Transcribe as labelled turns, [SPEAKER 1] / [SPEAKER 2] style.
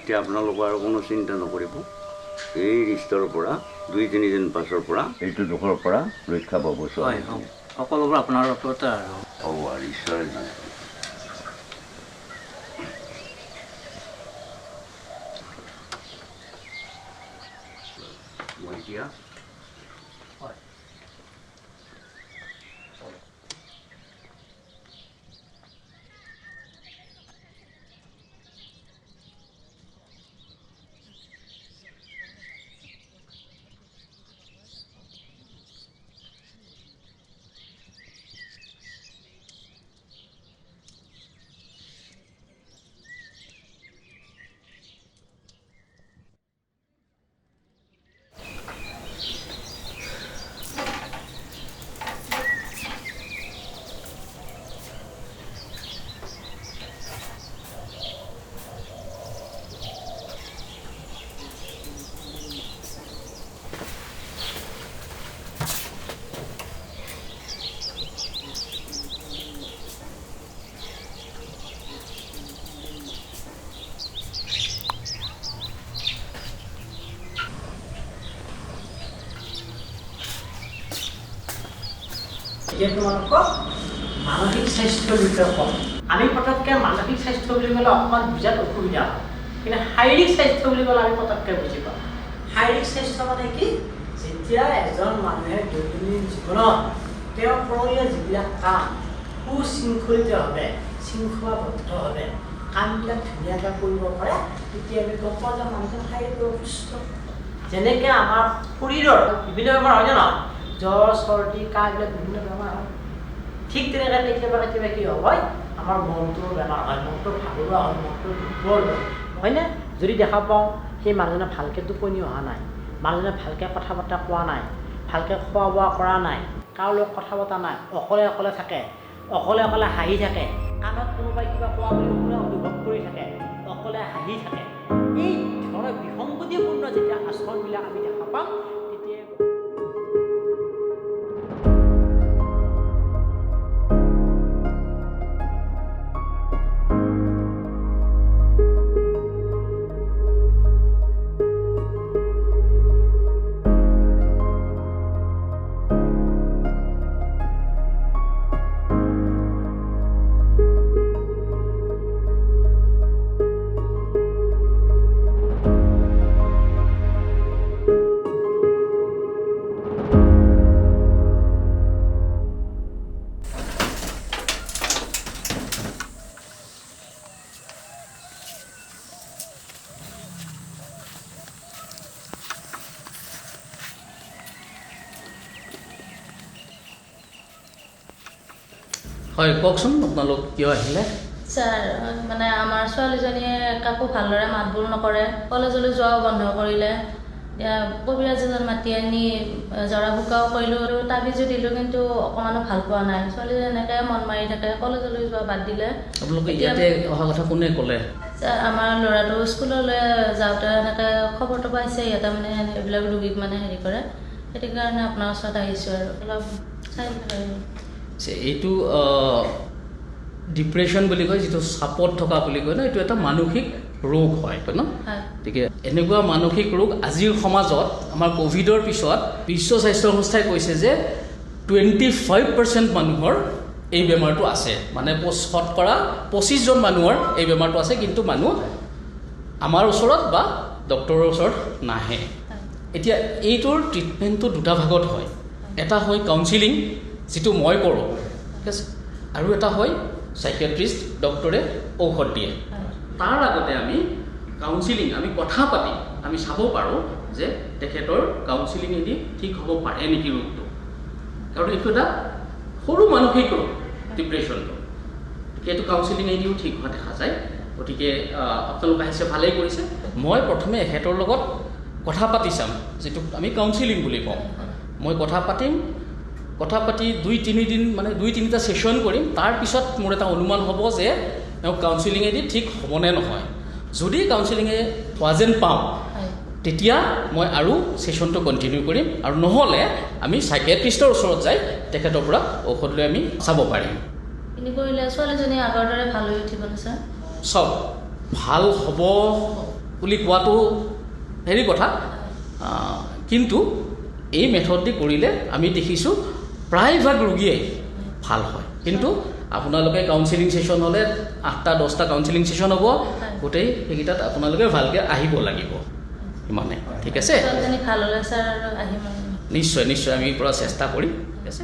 [SPEAKER 1] এতিয়া আপোনালোকৰ আৰু কোনো চিন্তা নকৰিব এই ৰিষ্টৰ পৰা 2-3 দিন পাছৰ পৰা এইটো দুখৰ পৰা ৰক্ষা পাব
[SPEAKER 2] হয় সকলোবোৰ আপোনাৰ ওপৰতে আৰু
[SPEAKER 1] হ'ব আৰু ঈশ্বৰে মই এতিয়া
[SPEAKER 2] এতিয়া তোমালোকক মানসিক স্বাস্থ্যৰ বিষয়ে কম আমি পটককৈ মানসিক স্বাস্থ্য বুলি ক'লে অকণমান বুজাত অসুবিধা হয় কিন্তু শাৰীৰিক স্বাস্থ্য বুলি ক'লে আমি পটককৈ বুজি পাওঁ শাৰীৰিক স্বাস্থ্য মানে কি যেতিয়া এজন মানুহে দৈনন্দিন জীৱনত তেওঁ কৰোঁলীয়া যিবিলাক কাম সুশৃংখলিতভাৱে শৃংখলাবদ্ধভাৱে কামবিলাক ধুনীয়াকৈ কৰিব পাৰে তেতিয়া আমি গম পাওঁ যে মানুহজন শাৰীৰিকভাৱে সুস্থ যেনেকৈ আমাৰ শৰীৰৰ বিভিন্ন বেমাৰ হয় নে নহয় জ্বৰ চৰ্দি কাহ এইবিলাক বিভিন্ন বেমাৰ হয় ঠিক তেনেকৈ কেতিয়াবা কি হয় আমাৰ মনটোৰ বেমাৰ হয় মনটো ভাগৰুৱা হয় মনটো দুৰ্বল হয় হয়নে যদি দেখা পাওঁ সেই মানুহজনে ভালকৈ টোপনি অহা নাই মানুহজনে ভালকৈ কথা বতৰা কোৱা নাই ভালকৈ খোৱা বোৱা কৰা নাই কাৰো লগত কথা পতা নাই অকলে অকলে থাকে অকলে অকলে হাঁহি থাকে কাণত কোনোবাই কিবা কোৱা বুলি কোনোবাই অনুভৱ কৰি থাকে অকলে হাঁহি থাকে এই ধৰণৰ বিসংগতিপূৰ্ণ যেতিয়া আচৰণবিলাক আমি দেখা পাম তেতিয়া
[SPEAKER 3] হয় কওকচোন আপোনালোক কিয় আহিলে
[SPEAKER 4] স্যাৰ মানে আমাৰ ছোৱালীজনীয়ে কাকো ভালদৰে মাতবোল নকৰে কলেজলৈ যোৱাও বন্ধ কৰিলে এতিয়া কবিৰাজ এজন মাতি আনি জৰা ফুকাও কৰিলোঁ আৰু তাবিজো দিলোঁ কিন্তু অকণমানো ভাল পোৱা নাই ছোৱালীজনী এনেকৈ মন মাৰি থাকে কলেজলৈ যোৱা বাদ দিলে
[SPEAKER 3] আপোনালোকে ইয়াতে অহা কথা কোনে ক'লে
[SPEAKER 4] স্যাৰ আমাৰ ল'ৰাটো স্কুললৈ যাওঁতে এনেকৈ খবৰটো পাইছে ইয়াতে মানে এইবিলাক ৰোগীক মানে হেৰি কৰে সেইটো কাৰণে আপোনাৰ ওচৰত আহিছোঁ আৰু অলপ চাই
[SPEAKER 3] এইটো ডিপ্ৰেশ্যন বুলি কয় যিটো চাপত থকা বুলি কয় ন এইটো এটা মানসিক ৰোগ হয় ন গতিকে এনেকুৱা মানসিক ৰোগ আজিৰ সমাজত আমাৰ ক'ভিডৰ পিছত বিশ্ব স্বাস্থ্য সংস্থাই কৈছে যে 25% মানুহৰ এই বেমাৰটো আছে মানে শতকৰা 25জন মানুহৰ এই বেমাৰটো আছে কিন্তু মানুহ আমাৰ ওচৰত বা ডক্টৰৰ ওচৰত নাহে এতিয়া এইটোৰ ট্ৰিটমেণ্টটো দুটা ভাগত হয় এটা হয় কাউন্সিলিং যিটো মই কৰোঁ ঠিক আছে আৰু এটা হয় সাইকিয়াট্ৰিষ্ট ডক্টৰে ঔষধ দিয়ে তাৰ আগতে আমি কাউন্সিলিং আমি কথা পাতি আমি চাব পাৰোঁ যে তেখেতৰ কাউন্সিলিঙেদি ঠিক হ'ব পাৰে নেকি ৰোগটো কাৰণ এইটো এটা সৰু মানসিক ৰোগ ডিপ্ৰেশ্যনটো সেইটো কাউন্সিলিঙেদিও ঠিক হোৱা দেখা যায় গতিকে আপোনালোক আহিছে ভালেই কৰিছে মই প্ৰথমে এখেতৰ লগত কথা পাতি চাম যিটো আমি কাউন্সিলিং বুলি কওঁ মই কথা পাতিম কথা পাতি 2-3 দিন মানে 2-3টা সেশন কৰিম তাৰ পিছত মোৰ এটা অনুমান হ'ব যে কাউন্সিলিঙেদি ঠিক হ'বনে নহয় যদি কাউন্সিলিঙে হোৱা যেন পাওঁ তেতিয়া মই আৰু সেশনটো কন্টিনিউ কৰিম আৰু নহ'লে আমি সাইকিয়াট্ৰিষ্টৰ ওচৰত যাই তেখেতৰ পৰা ঔষধ লৈ আমি চাব পাৰিম
[SPEAKER 4] ইনি কৰিলে ছোৱালীজনী আগৰ দৰে ভাল হৈ উঠিব না স্যাৰ
[SPEAKER 3] সব ভাল হ'ব বুলি কোৱাটো হেৰি কথা, কিন্তু এই মেথড দি কৰিলে আমি দেখিছোঁ প্ৰায়ভাগ ৰোগীয়ে ভাল হয়। কিন্তু আপোনালোকে কাউন্সিলিং ছেশ্যন হ'লে 8টা 10টা কাউন্সিলিং ছেশ্যন হ'ব, গোটেই সেইকেইটাত আপোনালোকে ভালকৈ আহিব লাগিব ইমানে। ঠিক আছে,
[SPEAKER 4] ভাল হ'লে ছাৰ আৰু আহিম।
[SPEAKER 3] নিশ্চয় নিশ্চয় আমি পৰা চেষ্টা কৰিম। ঠিক আছে।